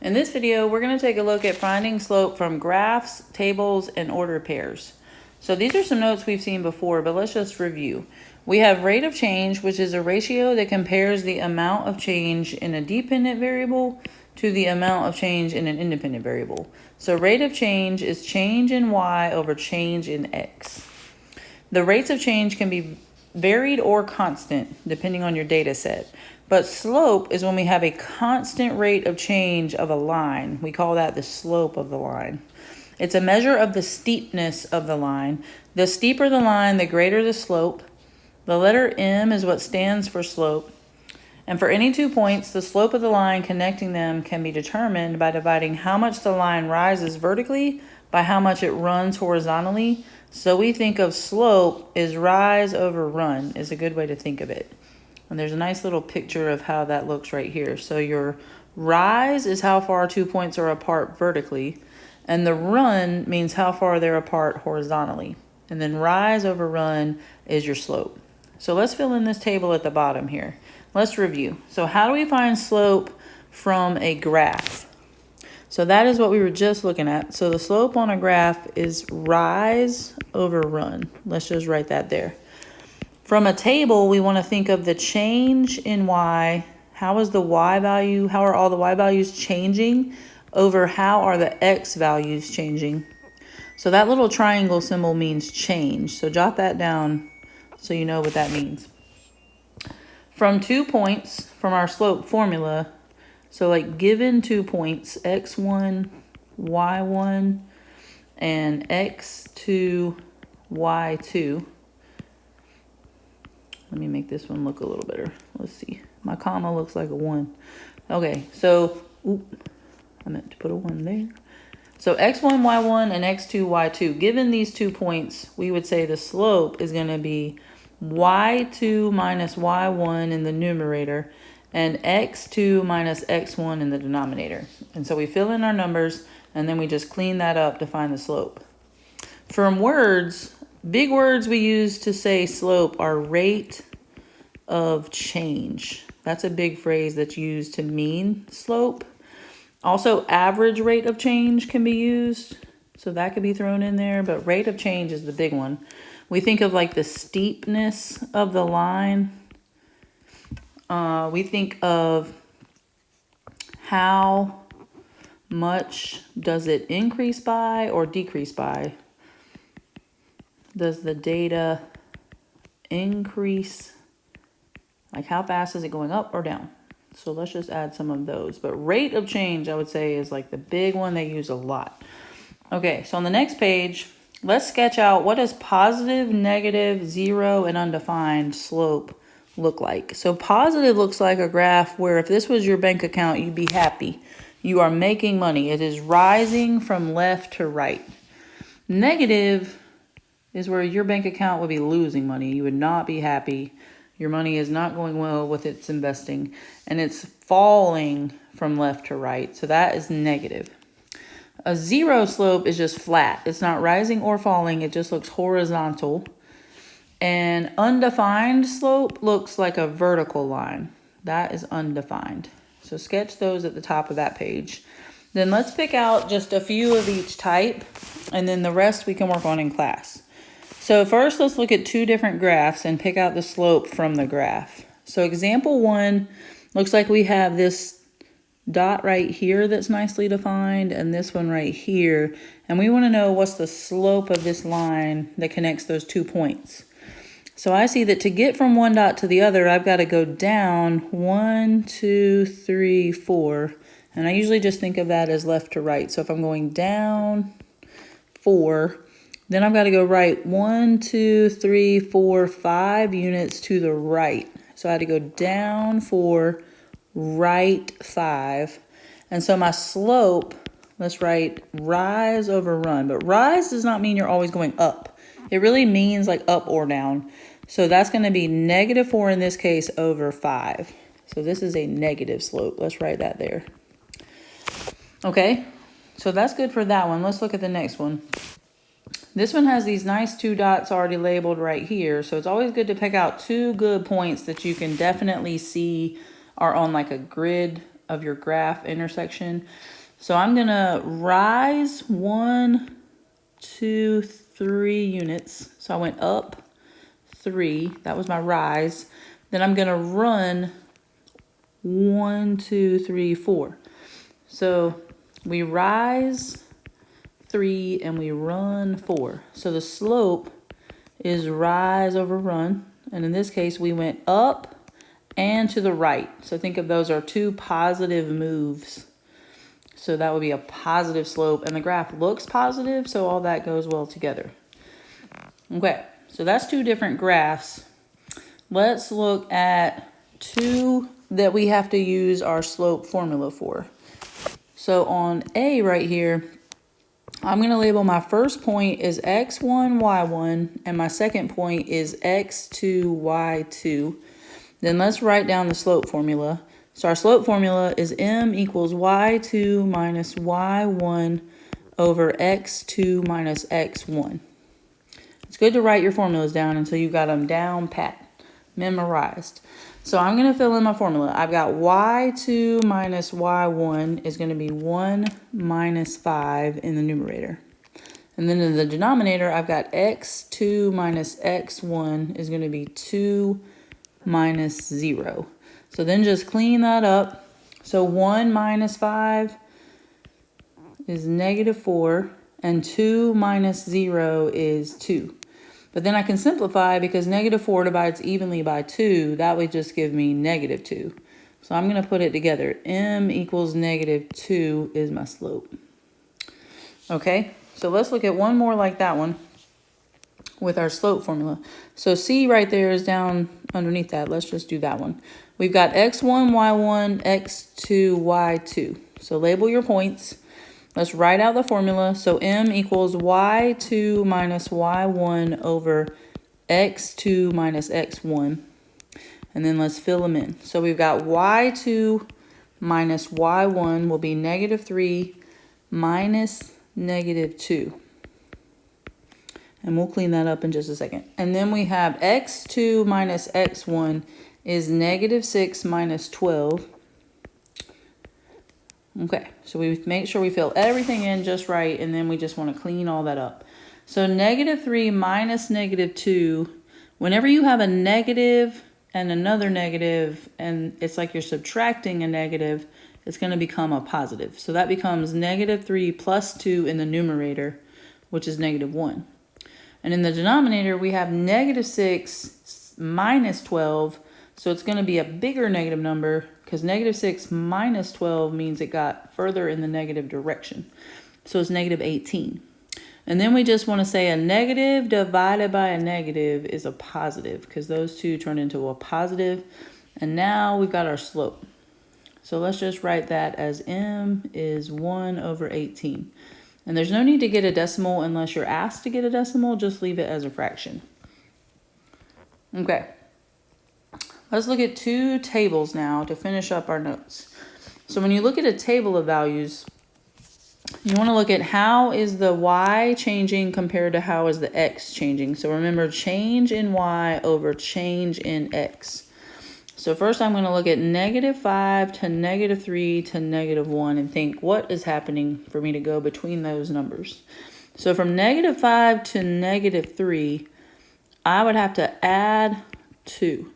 In this video, we're going to take a look at finding slope from graphs, tables, and ordered pairs. So these are some notes we've seen before, but let's just review. We have rate of change, which is a ratio that compares the amount of change in a dependent variable to the amount of change in an independent variable. So rate of change is change in y over change in x. The rates of change can be varied or constant, depending on your data set. But slope is when we have a constant rate of change of a line. We call that the slope of the line. It's a measure of the steepness of the line. The steeper the line, the greater the slope. The letter M is what stands for slope. And for any 2 points, the slope of the line connecting them can be determined by dividing how much the line rises vertically by how much it runs horizontally. So we think of slope as rise over run is a good way to think of it. And there's a nice little picture of how that looks right here. So your rise is how far 2 points are apart vertically, and the run means how far they're apart horizontally. And then rise over run is your slope. So let's fill in this table at the bottom here. Let's review. So how do we find slope from a graph? So that is what we were just looking at. So the slope on a graph is rise over run. Let's just write that there. From a table, we want to think of the change in y. How is the y value? How are all the y values changing over how are the x values changing? So that little triangle symbol means change. So jot that down so you know what that means. From 2 points from our slope formula, so like given 2 points, x1, y1, and x2, y2. Let me make this one look a little better. Let's see. My comma looks like a 1. Okay, so I meant to put a 1 there. So x1, y1, and x2, y2. Given these 2 points, we would say the slope is going to be y2 minus y1 in the numerator and x2 minus x1 in the denominator. And so we fill in our numbers and then we just clean that up to find the slope. From words, big words we use to say slope are rate of change. That's a big phrase that's used to mean slope. Also, average rate of change can be used. So that could be thrown in there, but rate of change is the big one. We think of like the steepness of the line. We think of how much does it increase by or decrease by? Does the data increase? Like how fast is it going up or down? So let's just add some of those. But rate of change, I would say, is like the big one they use a lot. Okay, so on the next page, let's sketch out what does positive, negative, zero, and undefined slope look like. So positive looks like a graph where if this was your bank account, you'd be happy. You are making money. It is rising from left to right. Negative is where your bank account would be losing money. You would not be happy. Your money is not going well with its investing, and it's falling from left to right. So that is negative. A zero slope is just flat. It's not rising or falling. It just looks horizontal. And undefined slope looks like a vertical line. That is undefined. So sketch those at the top of that page. Then let's pick out just a few of each type, and then the rest we can work on in class. So first, let's look at 2 different graphs and pick out the slope from the graph. So example 1 looks like we have this dot right here that's nicely defined and this one right here. And we want to know what's the slope of this line that connects those 2 points. So I see that to get from one dot to the other, I've got to go down 1, 2, 3, 4. And I usually just think of that as left to right. So if I'm going down 4, then I've got to go right 1, 2, 3, 4, 5 units to the right. So I had to go down 4, right 5. And so my slope, let's write rise over run. But rise does not mean you're always going up. It really means like up or down. So that's going to be negative 4 in this case over 5. So this is a negative slope. Let's write that there. Okay, so that's good for that one. Let's look at the next one. This one has these nice 2 dots already labeled right here. So it's always good to pick out 2 good points that you can definitely see are on like a grid of your graph intersection. So I'm going to rise 1, 2, 3 units. So I went up 3. That was my rise. Then I'm going to run 1, 2, 3, 4. So we rise 3 and we run 4. So the slope is rise over run. And in this case, we went up and to the right. So think of those are two positive moves. So that would be a positive slope, and the graph looks positive, so all that goes well together. Okay, so that's two different graphs. Let's look at two that we have to use our slope formula for. So on A right here, I'm going to label my first point is x1, y1, and my second point is x2, y2. Then let's write down the slope formula. So our slope formula is m equals y2 minus y1 over x2 minus x1. It's good to write your formulas down until you've got them down pat, memorized. So I'm going to fill in my formula. I've got y2 minus y1 is going to be 1 minus 5 in the numerator. And then in the denominator, I've got x2 minus x1 is going to be 2 minus 0. So then just clean that up. So 1 minus 5 is negative 4, and 2 minus 0 is 2. But then I can simplify because negative 4 divides evenly by 2. That would just give me negative 2. So I'm going to put it together. M equals negative 2 is my slope. Okay, so let's look at one more like that one with our slope formula. So C right there is down underneath that. Let's just do that one. We've got x1, y1, x2, y2. So label your points. Let's write out the formula. So m equals y2 minus y1 over x2 minus x1. And then let's fill them in. So we've got y2 minus y1 will be negative 3 minus negative 2. And we'll clean that up in just a second. And then we have x2 minus x1 is negative 6 minus 12. Okay, so we make sure we fill everything in just right, and then we just want to clean all that up. So negative 3 minus negative 2, whenever you have a negative and another negative, and it's like you're subtracting a negative, it's going to become a positive. So that becomes negative 3 plus 2 in the numerator, which is negative 1. And in the denominator, we have negative 6 minus 12. So it's going to be a bigger negative number because negative 6 minus 12 means it got further in the negative direction. So it's negative 18. And then we just want to say a negative divided by a negative is a positive because those two turn into a positive. And now we've got our slope. So let's just write that as m is 1 over 18. And there's no need to get a decimal unless you're asked to get a decimal. Just leave it as a fraction. Okay. Let's look at two tables now to finish up our notes. So when you look at a table of values, you want to look at how is the y changing compared to how is the x changing. So remember, change in y over change in x. So first I'm going to look at negative 5 to negative 3 to negative 1 and think what is happening for me to go between those numbers. So from negative 5 to negative 3, I would have to add 2.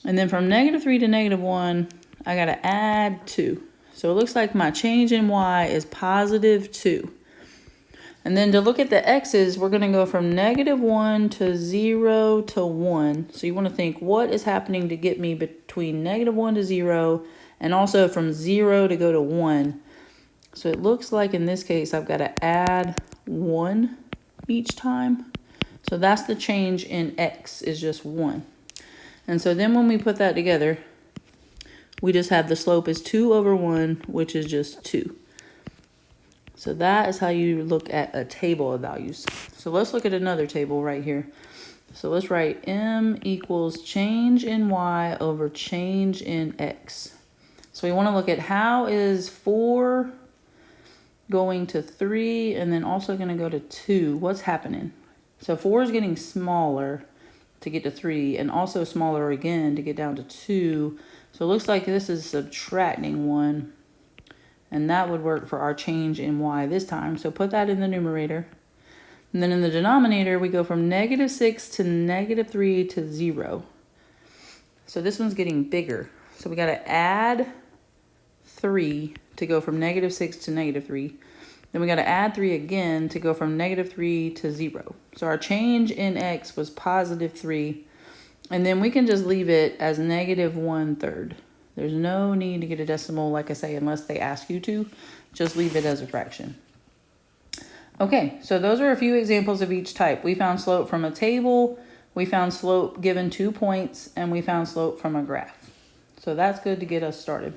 And then from negative 3 to negative 1, I got to add 2. So it looks like my change in y is positive 2. And then to look at the x's, we're going to go from negative 1 to 0 to 1. So you want to think what is happening to get me between negative 1 to 0 and also from 0 to go to 1. So it looks like in this case I've got to add 1 each time. So that's the change in x is just 1. And so then when we put that together, we just have the slope is 2 over 1, which is just 2. So that is how you look at a table of values. So let's look at another table right here. So let's write m equals change in y over change in x. So we want to look at how is 4 going to 3 and then also going to go to 2. What's happening? So 4 is getting smaller to get to 3 and also smaller again to get down to 2. So it looks like this is subtracting 1. And that would work for our change in y this time. So put that in the numerator. And then in the denominator, we go from -6 to -3 to 0. So this one's getting bigger. So we got to add 3 to go from -6 to -3. Then we got to add 3 again to go from -3 to 0. So our change in x was +3. And then we can just leave it as -1/3. There's no need to get a decimal, like I say, unless they ask you to. Just leave it as a fraction. Okay, so those are a few examples of each type. We found slope from a table, we found slope given 2 points, and we found slope from a graph. So that's good to get us started.